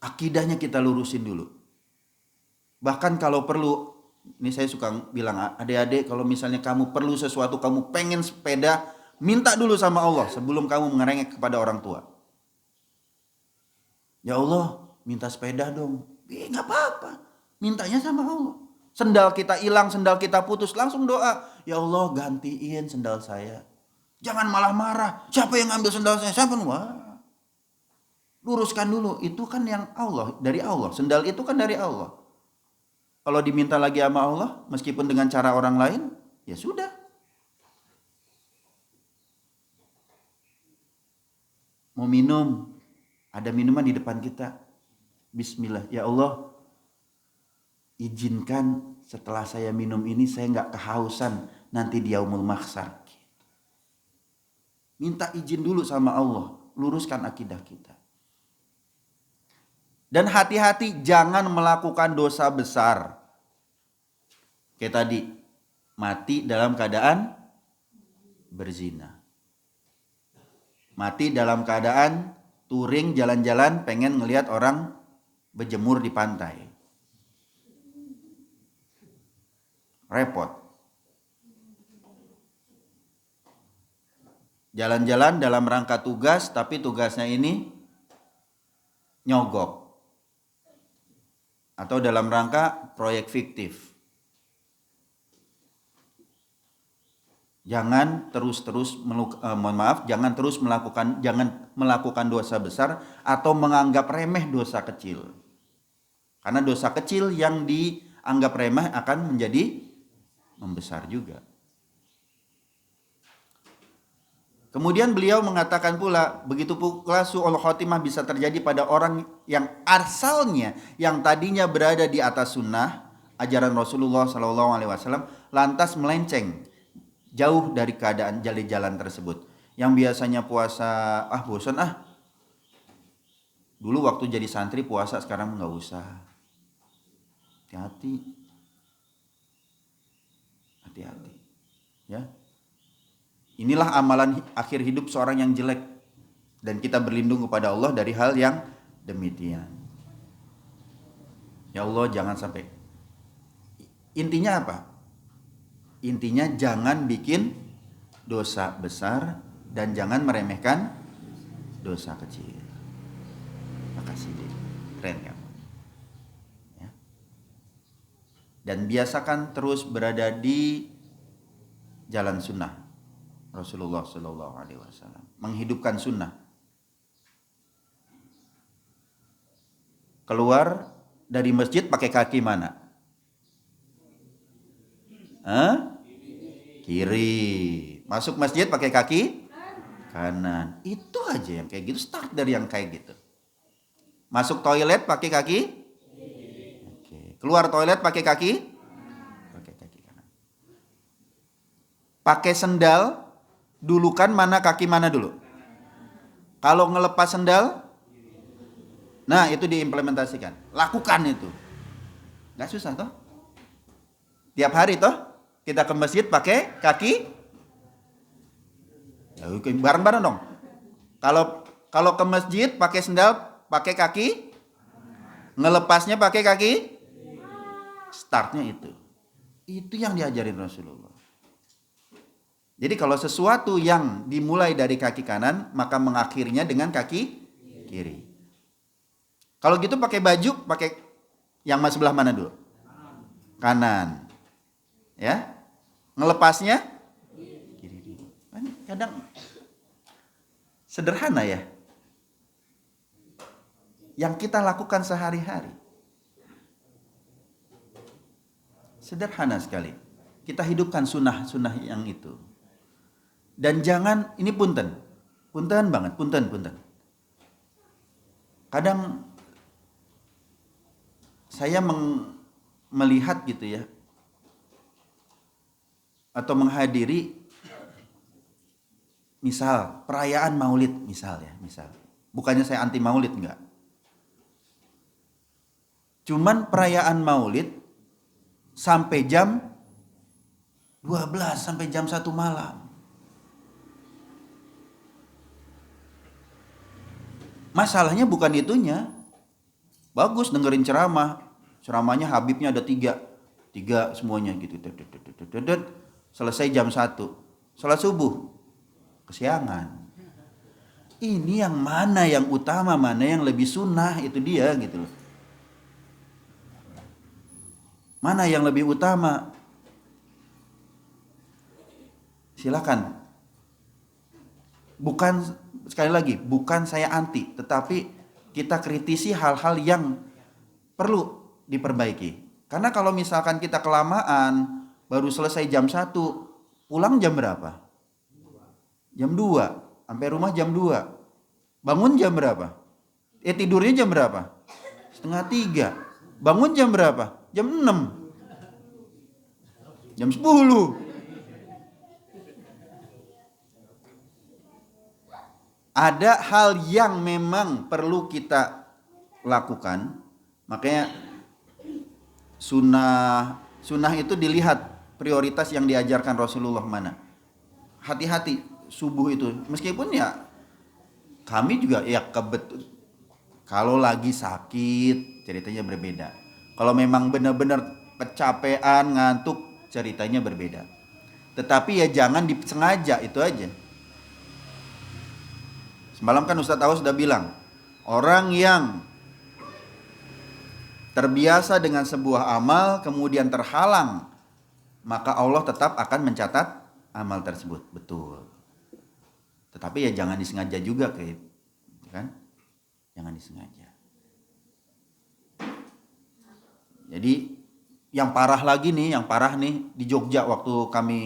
Akidahnya kita lurusin dulu. Bahkan kalau perlu, ini saya suka bilang, adik-adik kalau misalnya kamu perlu sesuatu, kamu pengen sepeda, minta dulu sama Allah sebelum kamu mengerengek kepada orang tua. Ya Allah, minta sepeda dong. Nggak apa-apa, mintanya sama Allah. Sendal kita hilang, sendal kita putus, langsung doa, ya Allah gantiin sendal saya. Jangan malah marah, siapa yang ngambil sendal saya? Siapa? Wah, luruskan dulu, itu kan yang Allah, dari Allah. Sendal itu kan dari Allah. Kalau diminta lagi sama Allah, meskipun dengan cara orang lain, ya sudah. Mau minum, ada minuman di depan kita. Bismillah, ya Allah, izinkan setelah saya minum ini saya nggak kehausan nanti di yaumul mahsyar. Minta izin dulu sama Allah, luruskan akidah kita. Dan hati-hati jangan melakukan dosa besar. Kayak tadi, mati dalam keadaan berzina. Mati dalam keadaan touring jalan-jalan pengen ngelihat orang berjemur di pantai. Repot. Jalan-jalan dalam rangka tugas, tapi tugasnya ini nyogok atau dalam rangka proyek fiktif. Jangan melakukan dosa besar atau menganggap remeh dosa kecil. Karena dosa kecil yang dianggap remeh akan menjadi membesar juga. Kemudian beliau mengatakan pula, begitu pula su'ul khotimah bisa terjadi pada orang yang asalnya, yang tadinya berada di atas sunnah, ajaran Rasulullah SAW, lantas melenceng jauh dari keadaan jalan tersebut. Yang biasanya puasa, bosan dulu waktu jadi santri puasa, sekarang nggak usah. Hati-hati ya. Inilah amalan akhir hidup seorang yang jelek, dan kita berlindung kepada Allah dari hal yang demikian. Ya Allah, jangan sampai. Intinya apa? Intinya jangan bikin dosa besar dan jangan meremehkan dosa kecil. Makasih deh, keren kan? Ya. Dan biasakan terus berada di jalan sunnah Rasulullah SAW, menghidupkan sunnah. Keluar dari masjid pakai kaki mana? Kiri. Masuk masjid pakai kaki kanan. Itu aja yang kayak gitu. Start dari yang kayak gitu. Masuk toilet pakai kaki. Oke. Keluar toilet pakai kaki. Pakai kaki kanan. Pakai sendal, dulukan mana kaki mana dulu? Kalau ngelepas sendal, nah itu diimplementasikan. Lakukan itu. Gak susah toh? Tiap hari toh? Kita ke masjid pakai kaki, ya bareng-bareng dong. Kalau ke masjid pakai sendal, pakai kaki, ngelepasnya pakai kaki, startnya itu yang diajarin Rasulullah. Jadi kalau sesuatu yang dimulai dari kaki kanan, maka mengakhirinya dengan kaki kiri. Kalau gitu pakai baju, pakai yang sebelah mana dulu? Kanan. Ya, ngelepasnya kiri dulu. Kadang sederhana ya, yang kita lakukan sehari-hari sederhana sekali. Kita hidupkan sunnah yang itu. Dan jangan, ini punten banget, punten. Kadang saya melihat gitu ya, atau menghadiri misal perayaan Maulid misal. Bukannya saya anti Maulid, enggak. Cuman perayaan Maulid sampai jam 12 sampai jam 1 malam. Masalahnya bukan itunya. Bagus dengerin ceramahnya Habibnya ada 3 semuanya gitu. Selesai jam 1, sholat subuh, kesiangan. Ini yang mana yang utama, mana yang lebih sunnah, itu dia gitu loh. Mana yang lebih utama? Silakan. Sekali lagi, bukan saya anti, tetapi kita kritisi hal-hal yang perlu diperbaiki. Karena kalau misalkan kita kelamaan, baru selesai jam 1, pulang jam berapa? Jam 2, sampai rumah jam 2. Bangun jam berapa? Tidurnya jam berapa? 2:30. Bangun jam berapa? Jam 6. Jam 10. Ada hal yang memang perlu kita lakukan. Makanya sunnah itu dilihat prioritas yang diajarkan Rasulullah mana. Hati-hati subuh itu. Meskipun ya kami juga ya kalau lagi sakit ceritanya berbeda. Kalau memang benar-benar kecapean, ngantuk, ceritanya berbeda. Tetapi ya jangan disengaja, itu aja. Semalam kan Ustadz Awas sudah bilang, orang yang terbiasa dengan sebuah amal kemudian terhalang, maka Allah tetap akan mencatat amal tersebut. Betul. Tetapi ya jangan disengaja juga, kan? Jangan disengaja. Jadi yang parah nih di Jogja, waktu kami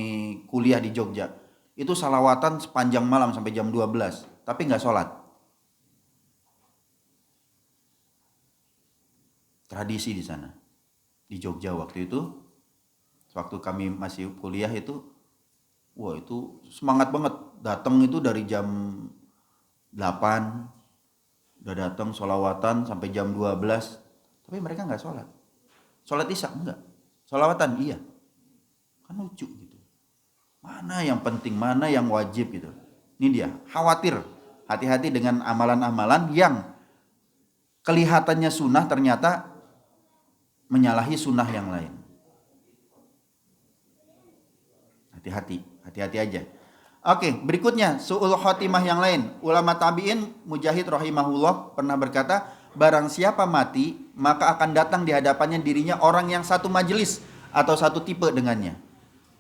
kuliah di Jogja, itu salawatan sepanjang malam sampai jam 12, tapi nggak sholat. Tradisi di sana, di Jogja waktu itu, waktu kami masih kuliah itu, wah itu semangat banget, datang itu dari jam 8, udah datang sholawatan sampai jam 12, tapi mereka nggak sholat. Sholat isya enggak, sholawatan iya, kan lucu gitu. Mana yang penting, mana yang wajib gitu. Ini dia, khawatir, hati-hati dengan amalan-amalan yang kelihatannya sunnah ternyata menyalahi sunnah yang lain. Hati-hati aja. Oke, berikutnya su'ul khotimah yang lain. Ulama tabi'in Mujahid rahimahullah pernah berkata, barang siapa mati, maka akan datang di hadapannya dirinya orang yang satu majelis atau satu tipe dengannya.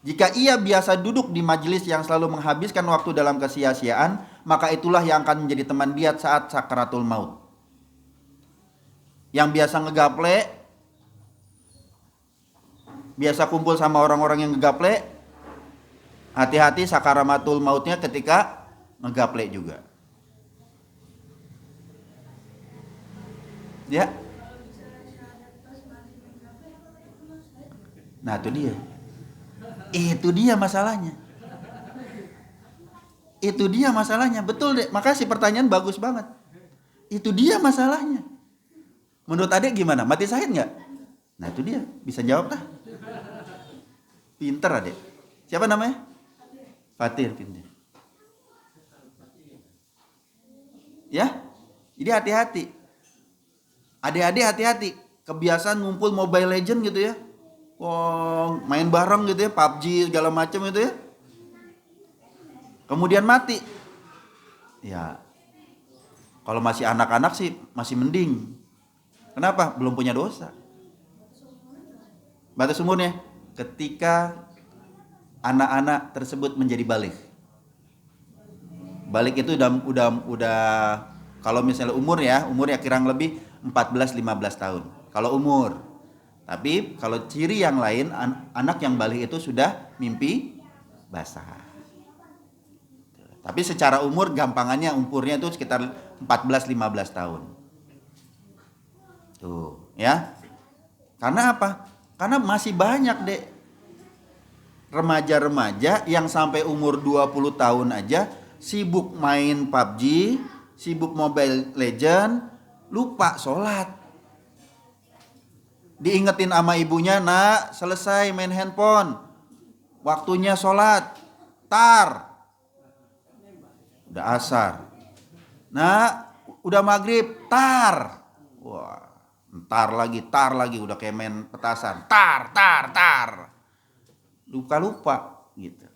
Jika ia biasa duduk di majelis yang selalu menghabiskan waktu dalam kesia-siaan, maka itulah yang akan menjadi teman dia saat sakaratul maut. Yang biasa ngegaple, biasa kumpul sama orang-orang yang ngegaple, hati-hati sakaratul mautnya ketika ngegaple juga. Ya. Nah, itu dia. Itu dia masalahnya. Betul deh. Makasih, pertanyaan bagus banget. Itu dia masalahnya. Menurut Adek gimana? Mati syahid nggak? Nah, itu dia. Bisa jawab lah. Pinter Adek. Siapa namanya? Fatir, pinter. Ya. Jadi hati-hati. Adik-adik hati-hati, kebiasaan ngumpul Mobile Legend gitu ya, main bareng gitu ya, PUBG segala macam gitu ya, kemudian mati. Ya, kalau masih anak-anak sih masih mending. Kenapa? Belum punya dosa. Batas umurnya ketika anak-anak tersebut menjadi balik. Balik itu udah kalau misalnya umurnya kurang lebih 14-15 tahun. Kalau umur. Tapi kalau ciri yang lain, anak yang balik itu sudah mimpi basah. Tapi secara umur gampangannya umurnya itu sekitar 14-15 tahun. Tuh, ya. Karena apa? Karena masih banyak, Dek, remaja-remaja yang sampai umur 20 tahun aja sibuk main PUBG, sibuk Mobile Legend, lupa sholat. Diingetin sama ibunya, nak, selesai main handphone, waktunya sholat. Tar, udah asar. Nah, udah maghrib. Tar, wah, tar lagi, udah kayak main petasan. Tar, lupa gitu.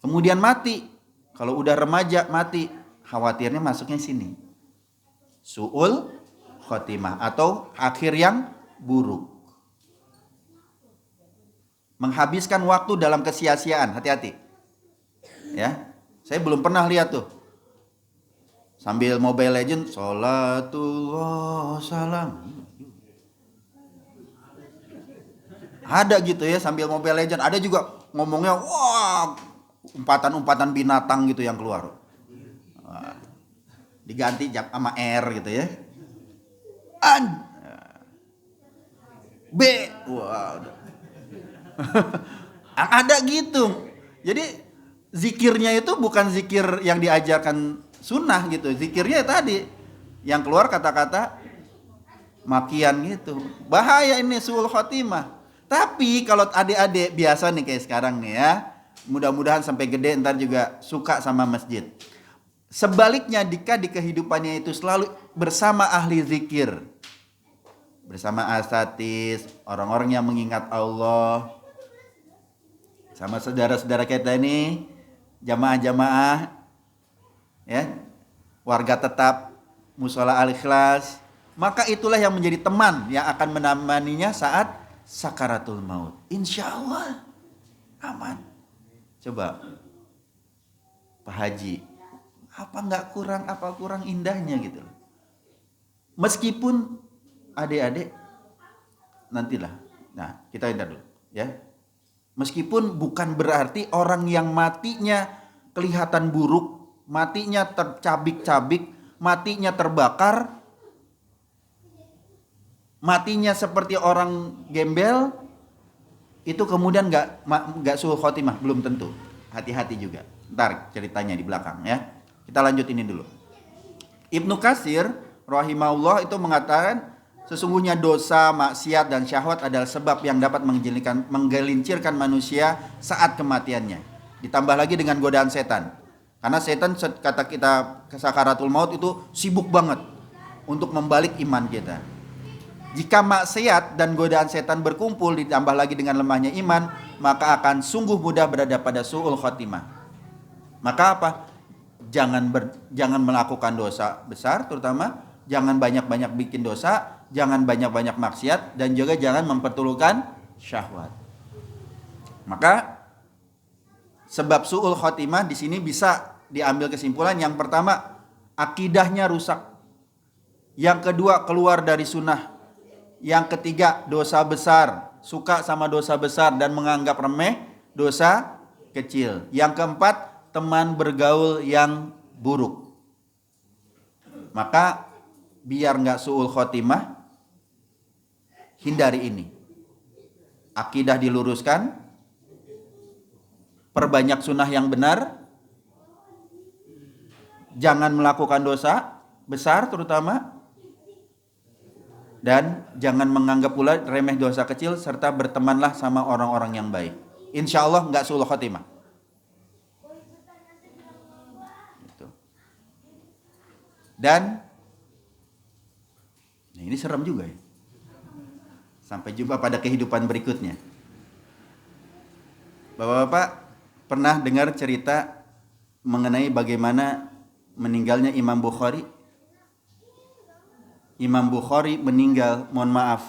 Kemudian mati. Kalau udah remaja mati, khawatirnya masuknya sini, su'ul khotimah atau akhir yang buruk. Menghabiskan waktu dalam kesia-siaan, hati-hati. Ya, saya belum pernah lihat tuh sambil Mobile Legend, sholatullah salam. Ada gitu ya sambil Mobile Legend. Ada juga ngomongnya, wah, umpatan-umpatan binatang gitu yang keluar. Wah, diganti sama R gitu ya. B, wah, udah. Ada gitu. Jadi zikirnya itu bukan zikir yang diajarkan sunnah gitu. Zikirnya tadi yang keluar kata-kata makian gitu. Bahaya ini su'ul khotimah. Tapi kalau adik-adik biasa nih kayak sekarang nih ya, mudah-mudahan sampai gede ntar juga suka sama masjid. Sebaliknya jika di kehidupannya itu selalu bersama ahli zikir, bersama asatiz, orang-orang yang mengingat Allah, sama saudara-saudara kita ini, jamaah-jamaah, ya, warga tetap musola Al-Ikhlas, maka itulah yang menjadi teman yang akan menemaninya saat sakaratul maut. Insya Allah aman. Coba Pak Haji, apa kurang indahnya gitu. Meskipun adik-adik nantilah. Nah, kita hindar dulu ya. Meskipun bukan berarti orang yang matinya kelihatan buruk, matinya tercabik-cabik, matinya terbakar, matinya seperti orang gembel, itu kemudian nggak suul khotimah, belum tentu. Hati-hati juga. Ntar ceritanya di belakang ya. Kita lanjut ini dulu. Ibnu Katsir rahimahullah itu mengatakan sesungguhnya dosa, maksiat dan syahwat adalah sebab yang dapat menggelincirkan manusia saat kematiannya. Ditambah lagi dengan godaan setan. Karena setan kata kita sakaratul maut itu sibuk banget untuk membalik iman kita. Jika maksiat dan godaan setan berkumpul ditambah lagi dengan lemahnya iman, maka akan sungguh mudah berada pada su'ul khotimah. Maka apa? Jangan melakukan dosa besar, terutama jangan banyak-banyak bikin dosa, jangan banyak-banyak maksiat, dan juga jangan memperturutkan syahwat. Maka sebab su'ul khotimah di sini bisa diambil kesimpulan yang pertama, akidahnya rusak. Yang kedua, keluar dari sunnah. Yang ketiga, dosa besar, suka sama dosa besar dan menganggap remeh dosa kecil. Yang keempat, teman bergaul yang buruk. Maka biar nggak su'ul khotimah, hindari ini. Akidah diluruskan, perbanyak sunnah yang benar, jangan melakukan dosa besar terutama, dan jangan menganggap pula remeh dosa kecil, serta bertemanlah sama orang-orang yang baik. Insya Allah nggak su'ul khotimah. Gitu. Dan ini serem juga ya. Sampai jumpa pada kehidupan berikutnya. Bapak-bapak pernah dengar cerita mengenai bagaimana meninggalnya Imam Bukhari? Imam Bukhari meninggal, mohon maaf,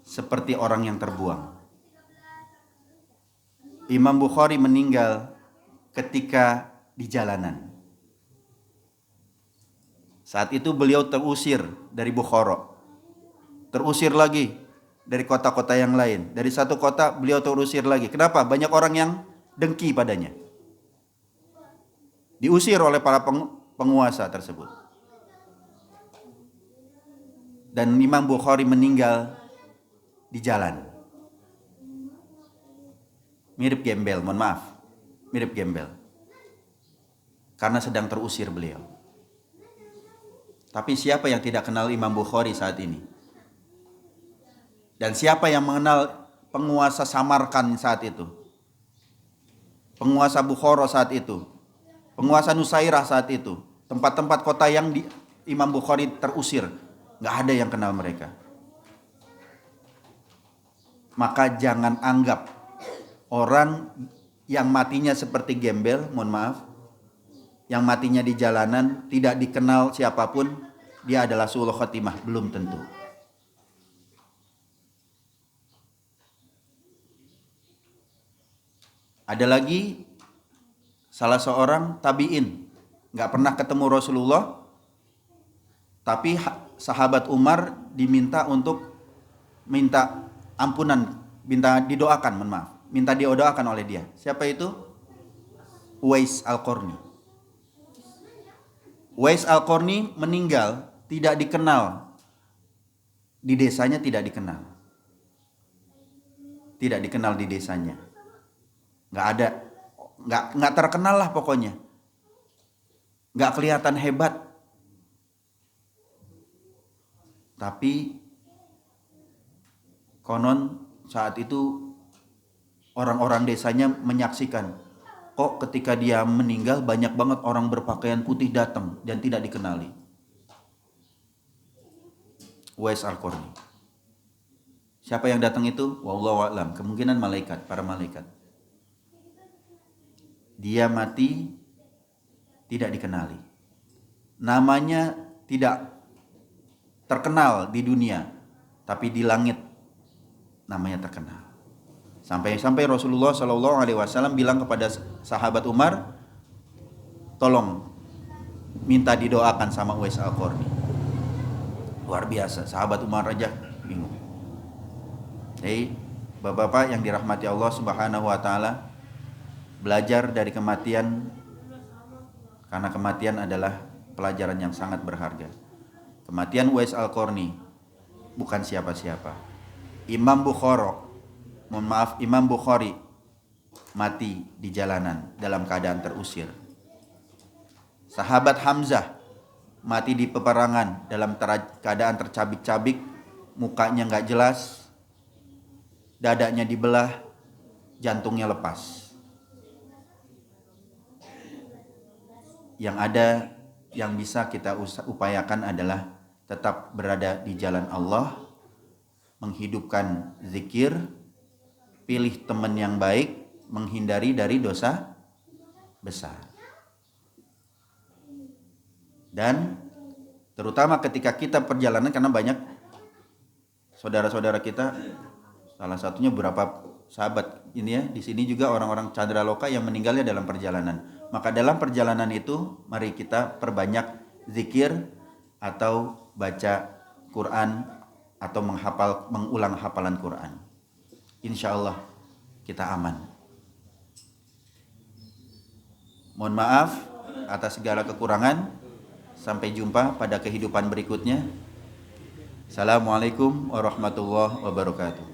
seperti orang yang terbuang. Imam Bukhari meninggal ketika di jalanan. Saat itu beliau terusir dari Bukhara. Terusir lagi dari kota-kota yang lain. Dari satu kota beliau terusir lagi. Kenapa? Banyak orang yang dengki padanya. Diusir oleh para penguasa tersebut. Dan Imam Bukhari meninggal di jalan. Mirip gembel, mohon maaf. Mirip gembel. Karena sedang terusir beliau. Tapi siapa yang tidak kenal Imam Bukhari saat ini? Dan siapa yang mengenal penguasa Samarkand saat itu? Penguasa Bukhara saat itu? Penguasa Nusairah saat itu? Tempat-tempat kota yang Imam Bukhari terusir. Nggak ada yang kenal mereka. Maka jangan anggap orang yang matinya seperti gembel, mohon maaf, yang matinya di jalanan, tidak dikenal siapapun, dia adalah su'ul khotimah. Belum tentu. Ada lagi salah seorang tabi'in, nggak pernah ketemu Rasulullah, tapi sahabat Umar diminta untuk minta ampunan, minta didoakan, mohon maaf, minta didoakan oleh dia. Siapa itu? Uwais Al-Qarni. Uwais Al-Qarni meninggal, tidak dikenal. Di desanya tidak dikenal. Tidak dikenal di desanya. Nggak ada, nggak terkenal lah pokoknya. Nggak kelihatan hebat. Tapi konon saat itu orang-orang desanya menyaksikan, kok ketika dia meninggal banyak banget orang berpakaian putih datang dan tidak dikenali. Uwais Al-Qarni. Siapa yang datang itu? Wallahu a'lam. Kemungkinan malaikat, para malaikat. Dia mati tidak dikenali. Namanya tidak terkenal di dunia, tapi di langit namanya terkenal. Sampai Rasulullah Shallallahu Alaihi Wasallam bilang kepada sahabat Umar, tolong minta didoakan sama Uwais Al-Qarni. Luar biasa, sahabat Umar aja bingung. Jadi bapak-bapak yang dirahmati Allah Subhanahu Wa Taala, belajar dari kematian, karena kematian adalah pelajaran yang sangat berharga. Kematian Uwais Al-Qarni bukan siapa-siapa. Imam Bukhari mati di jalanan dalam keadaan terusir. Sahabat Hamzah mati di peperangan dalam keadaan tercabik-cabik, mukanya nggak jelas, dadanya dibelah, jantungnya lepas. Yang ada, yang bisa kita upayakan adalah tetap berada di jalan Allah, menghidupkan zikir, pilih teman yang baik, menghindari dari dosa besar. Dan terutama ketika kita perjalanan, karena banyak saudara-saudara kita, salah satunya beberapa sahabat ini ya, di sini juga orang-orang Candraloka yang meninggalnya dalam perjalanan. Maka dalam perjalanan itu mari kita perbanyak zikir atau baca Quran atau mengulang hafalan Quran. Insya Allah kita aman. Mohon maaf atas segala kekurangan. Sampai jumpa pada kehidupan berikutnya. Assalamualaikum warahmatullahi wabarakatuh.